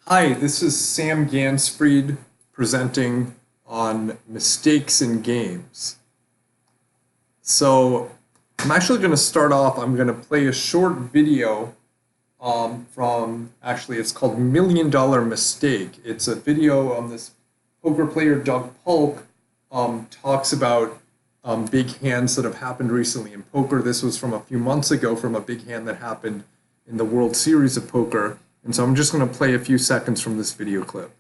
Hi, this is Sam Ganzfried presenting on mistakes in games. So I'm actually going to start off, I'm going to play a short video actually, it's called Million Dollar Mistake. It's a video on this poker player, Doug Polk, talks about big hands that have happened recently in poker. This was from a few months ago from a big hand that happened in the World Series of Poker. And so I'm just going to play a few seconds from this video clip.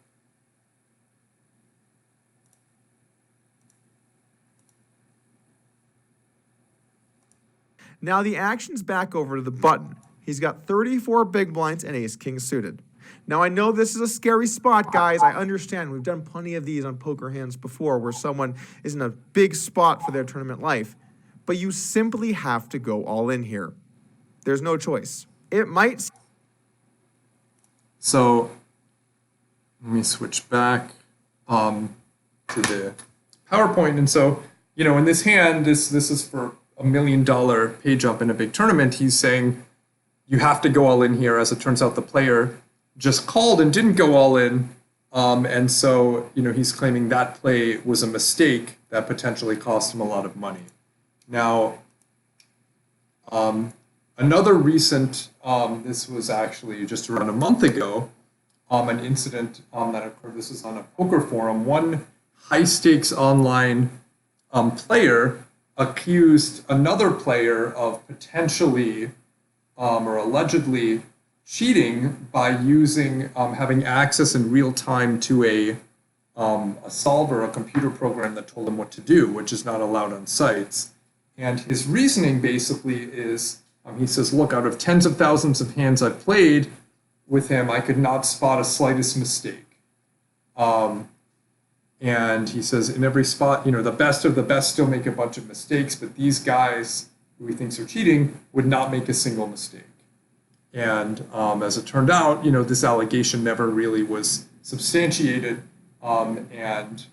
Now the action's back over to the button. He's got 34 big blinds and ace-king suited. Now I know this is a scary spot, guys. I understand. We've done plenty of these on poker hands before where someone is in a big spot for their tournament life. But you simply have to go all in here. There's no choice. It might... So let me switch back to the PowerPoint. And so, in this hand, this is for $1 million pay jump in a big tournament. He's saying you have to go all in here. As it turns out, the player just called and didn't go all in. And so, he's claiming that play was a mistake that potentially cost him a lot of money. Now, another recent, this was actually just around a month ago, an incident that occurred. This is on a poker forum. One high-stakes online player accused another player of potentially or allegedly cheating by using having access in real time to a solver, a computer program that told him what to do, which is not allowed on sites. And his reasoning basically is, he says, look, out of tens of thousands of hands I've played with him, I could not spot a slightest mistake. And he says, in every spot, the best of the best still make a bunch of mistakes, but these guys who he thinks are cheating would not make a single mistake. And as it turned out, this allegation never really was substantiated and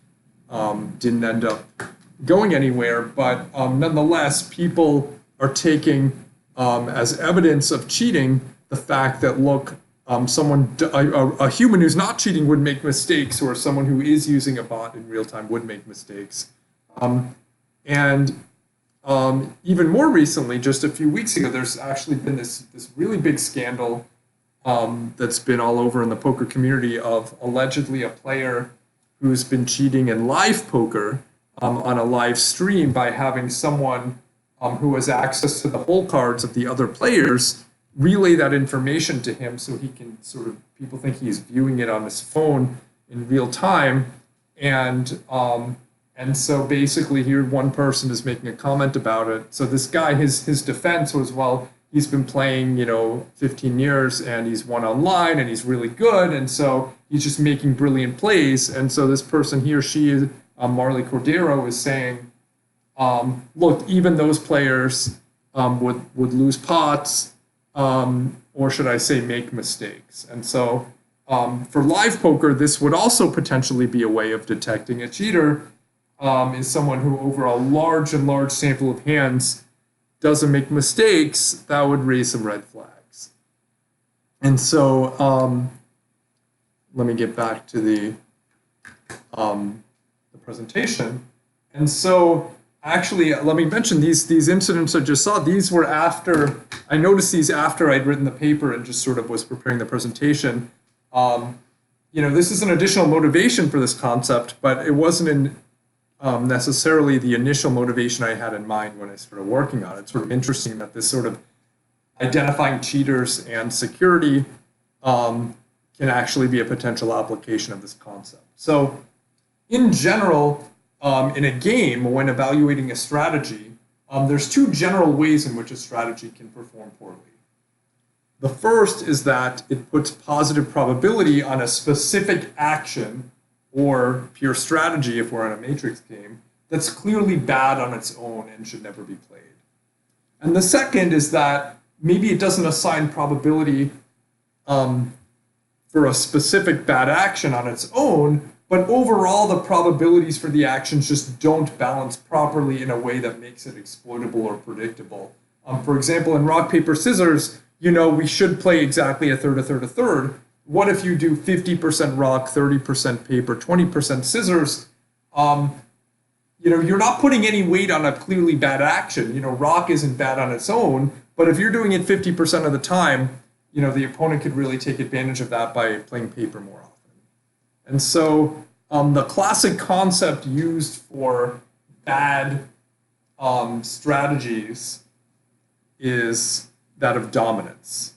didn't end up going anywhere. But nonetheless, people are taking as evidence of cheating the fact that, look, a human who's not cheating would make mistakes, or someone who is using a bot in real time would make mistakes. And even more recently, just a few weeks ago, there's actually been this really big scandal that's been all over in the poker community of allegedly a player who's been cheating in live poker on a live stream by having someone who has access to the hole cards of the other players relay that information to him so he can people think he's viewing it on his phone in real time. And so basically here one person is making a comment about it. So this guy, his defense was, well, he's been playing, 15 years and he's won online and he's really good. And so he's just making brilliant plays. And so this person, he or she, Marley Cordero, is saying, look, even those players would lose pots, or should I say make mistakes. And so for live poker, this would also potentially be a way of detecting a cheater, is someone who over a large sample of hands doesn't make mistakes. That would raise some red flags. And so let me get back to the presentation. And so actually, let me mention these incidents I just saw. These were after, I noticed these after I'd written the paper and just sort of was preparing the presentation. This is an additional motivation for this concept, but it wasn't necessarily the initial motivation I had in mind when I started working on it. It's sort of interesting that this sort of identifying cheaters and security can actually be a potential application of this concept. So in general, in a game, when evaluating a strategy, there's two general ways in which a strategy can perform poorly. The first is that it puts positive probability on a specific action or pure strategy, if we're in a matrix game, that's clearly bad on its own and should never be played. And the second is that maybe it doesn't assign probability for a specific bad action on its own, but overall the probabilities for the actions just don't balance properly in a way that makes it exploitable or predictable. For example, in rock, paper, scissors, we should play exactly a third, what if you do 50% rock, 30% paper, 20% scissors? You're not putting any weight on a clearly bad action. Rock isn't bad on its own, but if you're doing it 50% of the time, the opponent could really take advantage of that by playing paper more often. And so the classic concept used for bad strategies is that of dominance.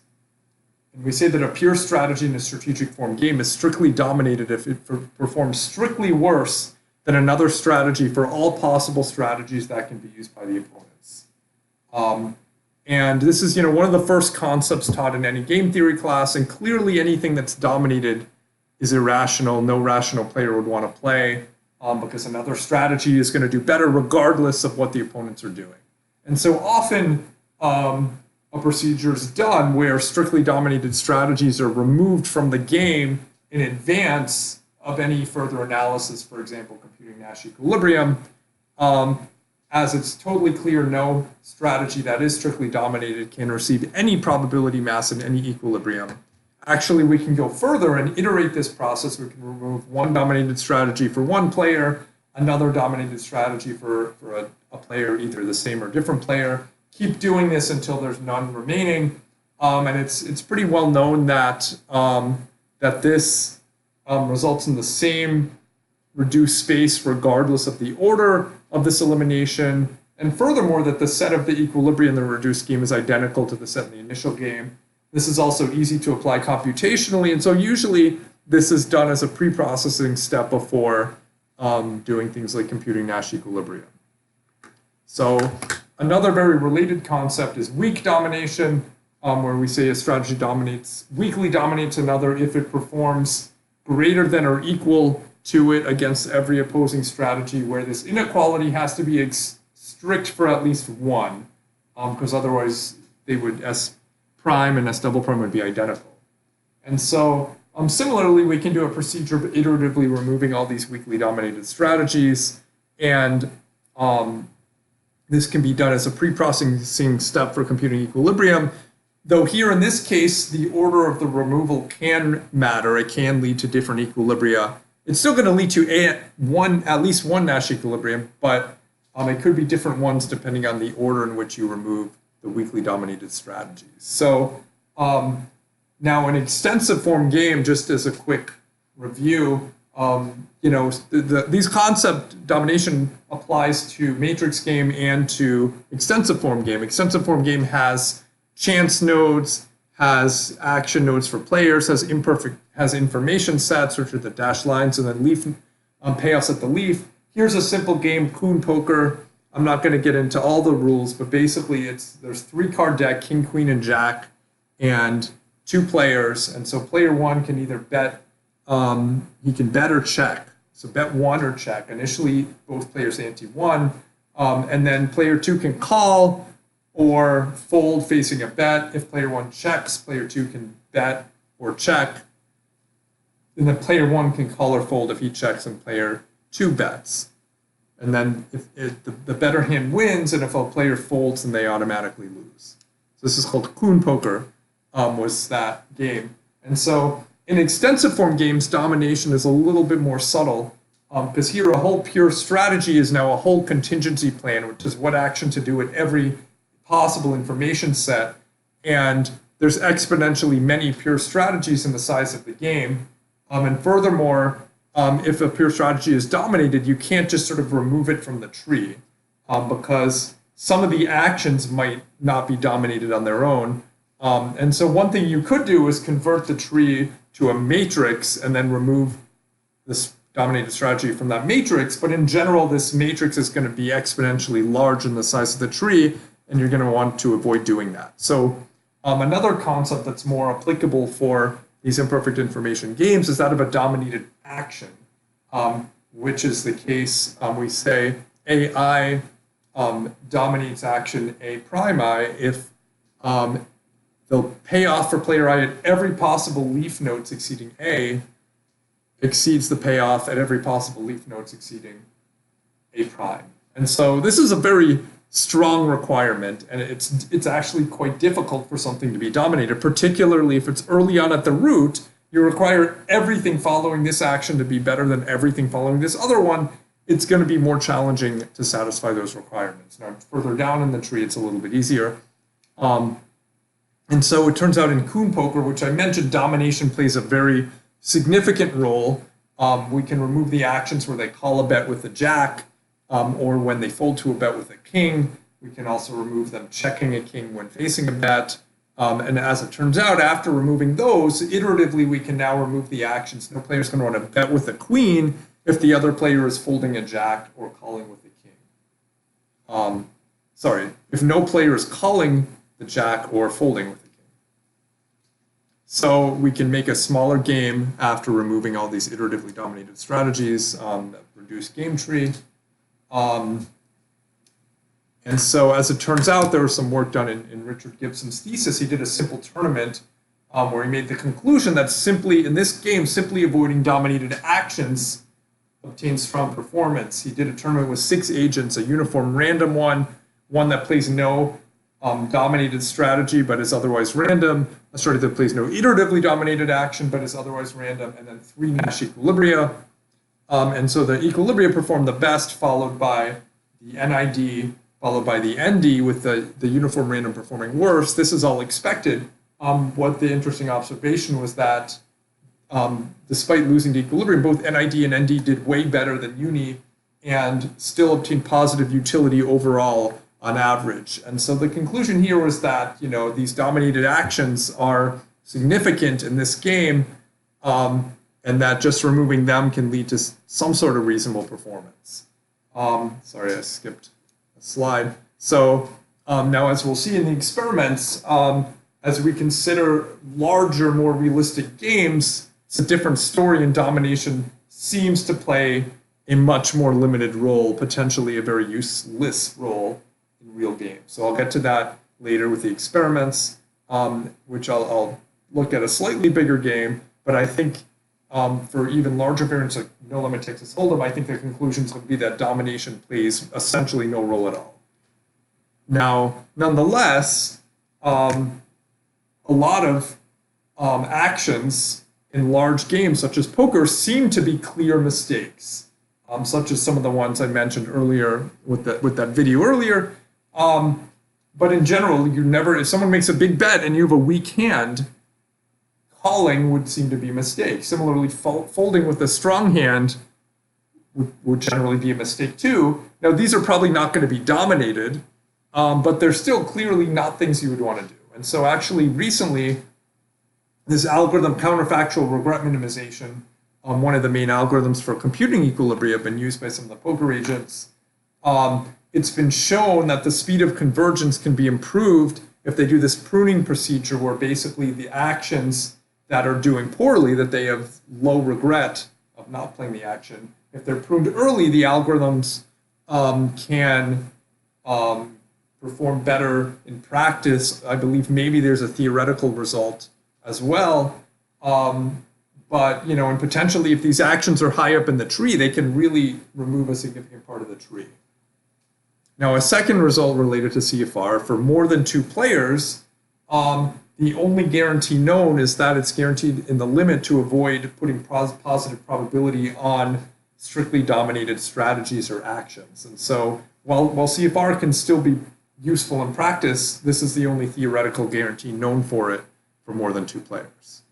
And we say that a pure strategy in a strategic form game is strictly dominated if it performs strictly worse than another strategy for all possible strategies that can be used by the opponents. And this is, one of the first concepts taught in any game theory class, and clearly anything that's dominated is irrational. No rational player would want to play because another strategy is going to do better regardless of what the opponents are doing. And so often a procedure is done where strictly dominated strategies are removed from the game in advance of any further analysis, for example, computing Nash equilibrium, as it's totally clear no strategy that is strictly dominated can receive any probability mass in any equilibrium. Actually, we can go further and iterate this process. We can remove one dominated strategy for one player, another dominated strategy for a player, either the same or different player. Keep doing this until there's none remaining. And it's pretty well known that this results in the same reduced space regardless of the order of this elimination. And furthermore, that the set of the equilibrium in the reduced game is identical to the set in the initial game. This is also easy to apply computationally. And so usually this is done as a pre-processing step before doing things like computing Nash equilibrium. So another very related concept is weak domination, where we say a strategy weakly dominates another if it performs greater than or equal to it against every opposing strategy, where this inequality has to be strict for at least one, because otherwise they would, S prime and S double prime would be identical. And so similarly, we can do a procedure of iteratively removing all these weakly dominated strategies, and this can be done as a pre-processing step for computing equilibrium, though here in this case, the order of the removal can matter. It can lead to different equilibria. It's still going to lead to at least one Nash equilibrium, but it could be different ones depending on the order in which you remove the weakly dominated strategies. So now an extensive form game, just as a quick review, these concept domination applies to matrix game and to extensive form game. Extensive form game has chance nodes, has action nodes for players, has information sets, which are the dashed lines, and then leaf payoffs at the leaf. Here's a simple game, Coon Poker. I'm not going to get into all the rules, but basically there's 3-card deck, King, Queen, and Jack, and 2 players. And so player 1 can either bet, he can bet or check. So bet 1 or check. Initially, both players ante 1, and then player 2 can call or fold facing a bet. If player 1 checks, player 2 can bet or check. And then player 1 can call or fold if he checks and player 2 bets. And then if the better hand wins, and if a player folds, then they automatically lose. So this is called Coon Poker, was that game. And so in extensive form games, domination is a little bit more subtle, because here a whole pure strategy is now a whole contingency plan, which is what action to do at every possible information set. And there's exponentially many pure strategies in the size of the game. And furthermore, if a pure strategy is dominated, you can't just sort of remove it from the tree, because some of the actions might not be dominated on their own. And so one thing you could do is convert the tree to a matrix and then remove this dominated strategy from that matrix. But in general, this matrix is going to be exponentially large in the size of the tree, and you're going to want to avoid doing that. So another concept that's more applicable for these imperfect information games is that of a dominated action, which is the case, we say AI dominates action A prime I if the payoff for player I at every possible leaf node succeeding A exceeds the payoff at every possible leaf node succeeding A prime. And so this is a very strong requirement, and it's actually quite difficult for something to be dominated, particularly if it's early on at the root you require everything following this action to be better than everything following this other one, it's going to be more challenging to satisfy those requirements. Now, further down in the tree, it's a little bit easier. And so it turns out in Coon poker, which I mentioned, domination plays a very significant role. We can remove the actions where they call a bet with a jack, or when they fold to a bet with a king. We can also remove them checking a king when facing a bet. And as it turns out, after removing those, iteratively, we can now remove the actions. No player is going to want to bet with a queen if the other player is folding a jack or calling with a king. If no player is calling the jack or folding with a king. So we can make a smaller game after removing all these iteratively dominated strategies that reduce game tree. And so as it turns out, there was some work done in Richard Gibson's thesis. He did a simple tournament where he made the conclusion that simply, in this game, simply avoiding dominated actions obtains strong performance. He did a tournament with 6 agents, a uniform random one that plays no dominated strategy but is otherwise random, a strategy that plays no iteratively dominated action but is otherwise random, and then 3 Nash equilibria. And so the equilibria performed the best, followed by the NID, followed by the ND, with the uniform random performing worse. This is all expected. What the interesting observation was that despite losing to equilibrium, both NID and ND did way better than Uni and still obtained positive utility overall on average. And so the conclusion here was that, these dominated actions are significant in this game, and that just removing them can lead to some sort of reasonable performance. Sorry, I skipped a slide. So now, as we'll see in the experiments, as we consider larger, more realistic games, it's a different story, and domination seems to play a much more limited role, potentially a very useless role in real games. So I'll get to that later with the experiments, which I'll look at a slightly bigger game, but I think for even larger variants like No Limit Texas Hold'em, I think the conclusion is going to be that domination plays essentially no role at all. Now, nonetheless, a lot of actions in large games, such as poker, seem to be clear mistakes, such as some of the ones I mentioned earlier with that video earlier. But in general, if someone makes a big bet and you have a weak hand, calling would seem to be a mistake. Similarly, folding with a strong hand would generally be a mistake too. Now, these are probably not going to be dominated, but they're still clearly not things you would want to do. And so actually recently, this algorithm, counterfactual regret minimization, one of the main algorithms for computing equilibria, have been used by some of the poker agents. It's been shown that the speed of convergence can be improved if they do this pruning procedure where basically the actions that are doing poorly, that they have low regret of not playing the action, if they're pruned early, the algorithms can perform better in practice. I believe maybe there's a theoretical result as well. But, and potentially if these actions are high up in the tree, they can really remove a significant part of the tree. Now, a second result related to CFR, for more than 2 players, the only guarantee known is that it's guaranteed in the limit to avoid putting positive probability on strictly dominated strategies or actions. And so while CFR can still be useful in practice, this is the only theoretical guarantee known for it for more than 2 players.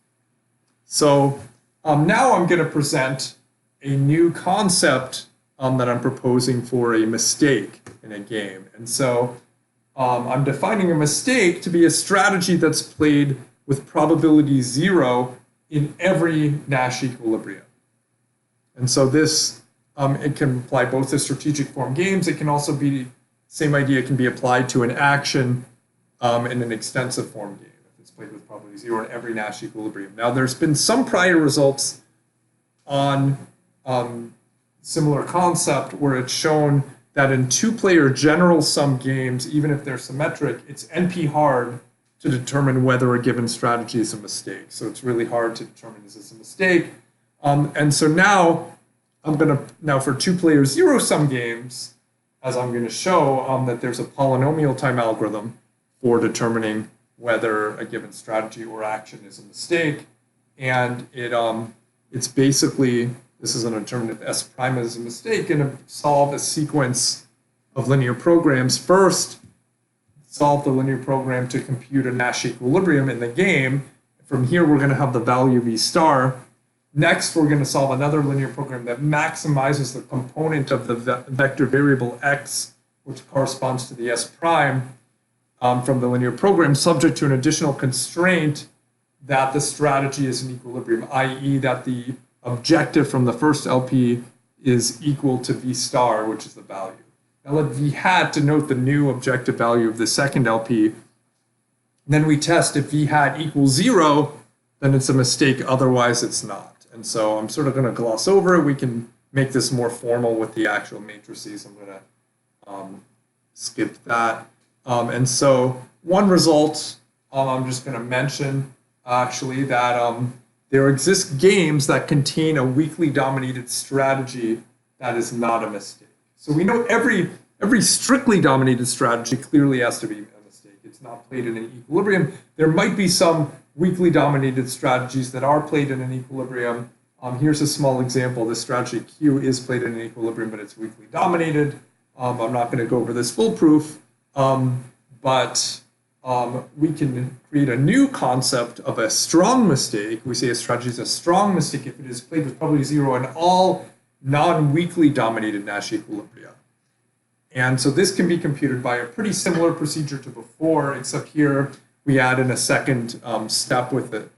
So now I'm going to present a new concept that I'm proposing for a mistake in a game. And so I'm defining a mistake to be a strategy that's played with probability 0 in every Nash equilibrium. And so this, it can apply both to strategic form games. It can also be, same idea can be applied to an action in an extensive form game if it's played with probability 0 in every Nash equilibrium. Now, there's been some prior results on similar concept where it's shown that in 2-player general sum games, even if they're symmetric, it's NP hard to determine whether a given strategy is a mistake. So it's really hard to determine, is this a mistake? And so now for 2-player zero-sum games, as I'm going to show, that there's a polynomial time algorithm for determining whether a given strategy or action is a mistake. and it's basically, this is going to determine if S prime is a mistake, going to solve a sequence of linear programs. First, solve the linear program to compute a Nash equilibrium in the game. From here, we're going to have the value V star. Next, we're going to solve another linear program that maximizes the component of the vector variable x, which corresponds to the S prime from the linear program, subject to an additional constraint that the strategy is in equilibrium, i.e. that the objective from the first LP is equal to V star, which is the value. Now let V hat denote the new objective value of the second LP. Then we test if V hat equals 0, then it's a mistake, otherwise it's not. And so I'm sort of going to gloss over it. We can make this more formal with the actual matrices. I'm going to skip that. And so one result I'm just going to mention actually that there exist games that contain a weakly dominated strategy that is not a mistake. So we know every strictly dominated strategy clearly has to be a mistake. It's not played in an equilibrium. There might be some weakly dominated strategies that are played in an equilibrium. Here's a small example. This strategy Q is played in an equilibrium, but it's weakly dominated. I'm not going to go over this foolproof, but we can create a new concept of a strong mistake. We say a strategy is a strong mistake if it is played with probability 0 in all non-weakly dominated Nash equilibria. And so this can be computed by a pretty similar procedure to before, except here we add in a second step with it,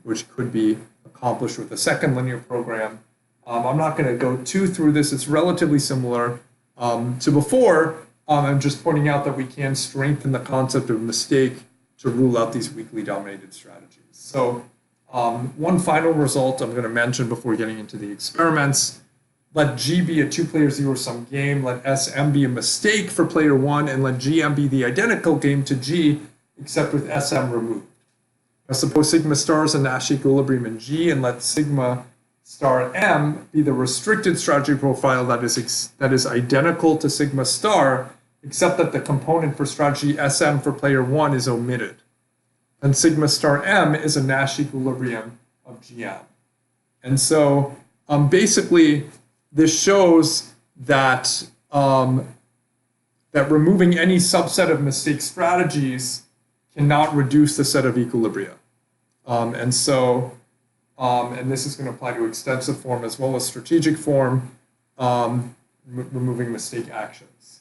which could be accomplished with a second linear program. I'm not going to go through this. It's relatively similar to before. I'm just pointing out that we can strengthen the concept of mistake to rule out these weakly dominated strategies. So one final result I'm going to mention before getting into the experiments. Let G be a two-player zero-sum game. Let SM be a mistake for player 1, and let GM be the identical game to G, except with SM removed. Now suppose sigma star is a Nash equilibrium in G, and let sigma star M be the restricted strategy profile that is identical to sigma star, except that the component for strategy SM for player 1 is omitted. And sigma star M is a Nash equilibrium of GM. And so basically, this shows that that removing any subset of mistake strategies cannot reduce the set of equilibria. And so, and this is going to apply to extensive form as well as strategic form, removing mistake actions.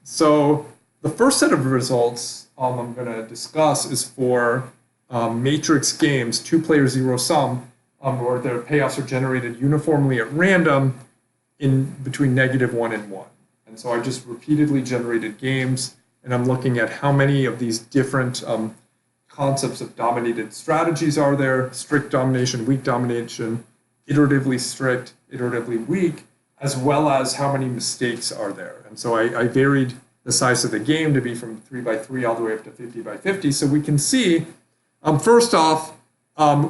So the first set of results I'm going to discuss is for matrix games, two-player zero-sum, where their payoffs are generated uniformly at random in between -1 and 1. And so I just repeatedly generated games, and I'm looking at how many of these different concepts of dominated strategies are there: strict domination, weak domination, iteratively strict, iteratively weak, as well as how many mistakes are there. And so I varied the size of the game to be from 3 by 3 all the way up to 50 by 50. So we can see, first off,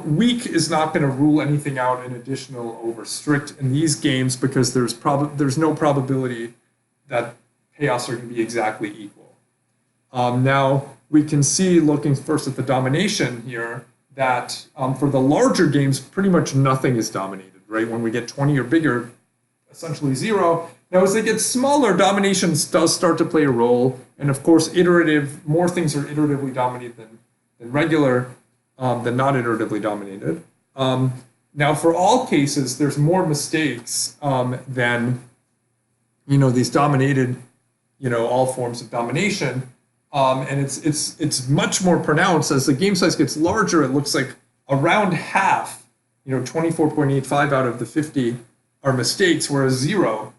weak is not going to rule anything out in additional over strict in these games because there's no probability that payoffs are going to be exactly equal. Now we can see, looking first at the domination here, that for the larger games, pretty much nothing is dominated, right? When we get 20 or bigger, essentially 0. Now as they get smaller, domination does start to play a role, and of course more things are iteratively dominated than regular, than not iteratively dominated. Now for all cases, there's more mistakes than these dominated, all forms of domination, and it's much more pronounced as the game size gets larger. It looks like around half, 24.85 out of the 50 are mistakes, whereas 0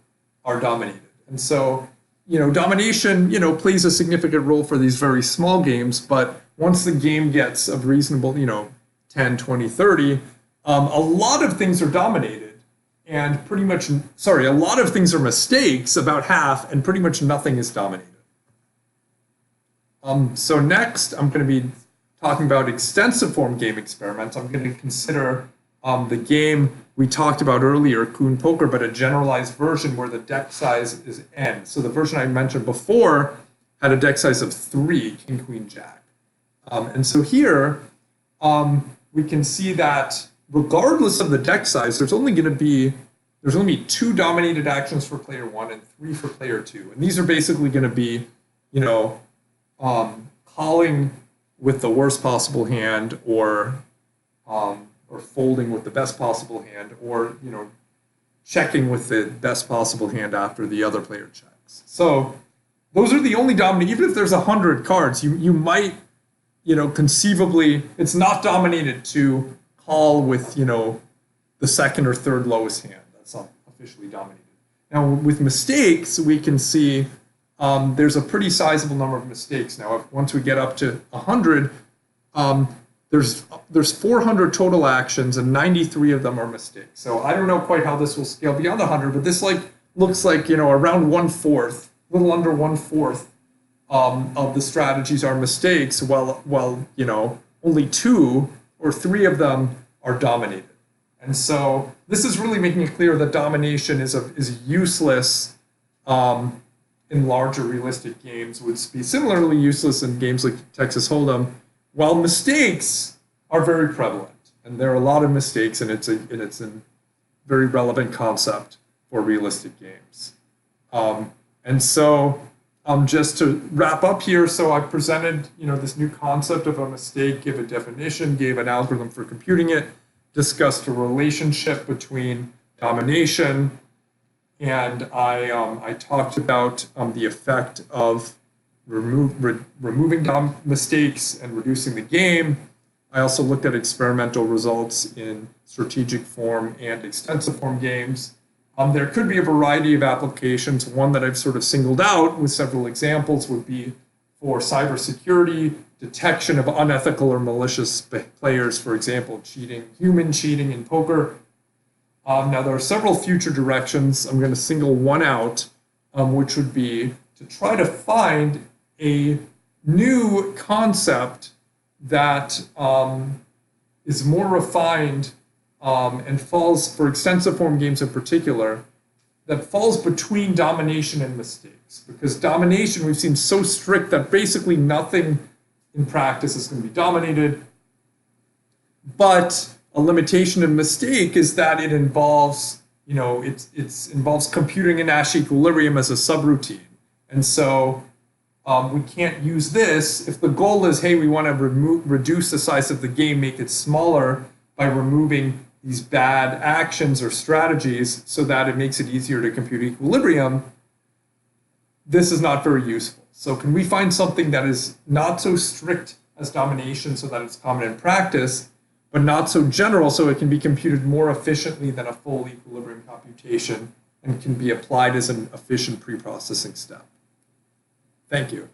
are dominated. And so, domination, plays a significant role for these very small games, but once the game gets of reasonable, 10, 20, 30, a lot of things are dominated and a lot of things are mistakes, about half, and pretty much nothing is dominated. So next, I'm going to be talking about extensive form game experiments. I'm going to consider the game we talked about earlier, Coon Poker, but a generalized version where the deck size is n. So the version I mentioned before had a deck size of 3, King, Queen, Jack. And so here, we can see that regardless of the deck size, there's only going to be 2 dominated actions for player 1 and 3 for player 2. And these are basically going to be, calling with the worst possible hand, or folding with the best possible hand, or checking with the best possible hand after the other player checks. So those are the only dominant. Even if there's 100 cards, you might conceivably, it's not dominated to call with the second or third lowest hand. That's not officially dominated. Now with mistakes, we can see there's a pretty sizable number of mistakes. Now, once we get up to 100, there's 400 total actions, and 93 of them are mistakes. So I don't know quite how this will scale beyond 100, but this looks like around 1/4, a little under 1/4 of the strategies are mistakes, while only 2 or 3 of them are dominated. And so this is really making it clear that domination is useless in larger realistic games, would be similarly useless in games like Texas Hold'em, while mistakes are very prevalent. And there are a lot of mistakes, and it's a very relevant concept for realistic games. And so just to wrap up here, so I presented this new concept of a mistake, gave a definition, gave an algorithm for computing it, discussed a relationship between domination, and I talked about the effect of removing mistakes and reducing the game. I also looked at experimental results in strategic form and extensive form games. There could be a variety of applications. One that I've sort of singled out with several examples would be for cybersecurity, detection of unethical or malicious players, for example, human cheating in poker. Now, there are several future directions. I'm going to single one out, which would be to try to find a new concept that is more refined and falls, for extensive form games in particular, that falls between domination and mistakes. Because domination, we've seen so strict that basically nothing in practice is going to be dominated. But a limitation in mistake is that it involves, it involves computing a Nash equilibrium as a subroutine. And so we can't use this if the goal is, hey, we want to reduce the size of the game, make it smaller by removing these bad actions or strategies so that it makes it easier to compute equilibrium. This is not very useful. So can we find something that is not so strict as domination so that it's common in practice, but not so general so it can be computed more efficiently than a full equilibrium computation and can be applied as an efficient pre-processing step? Thank you.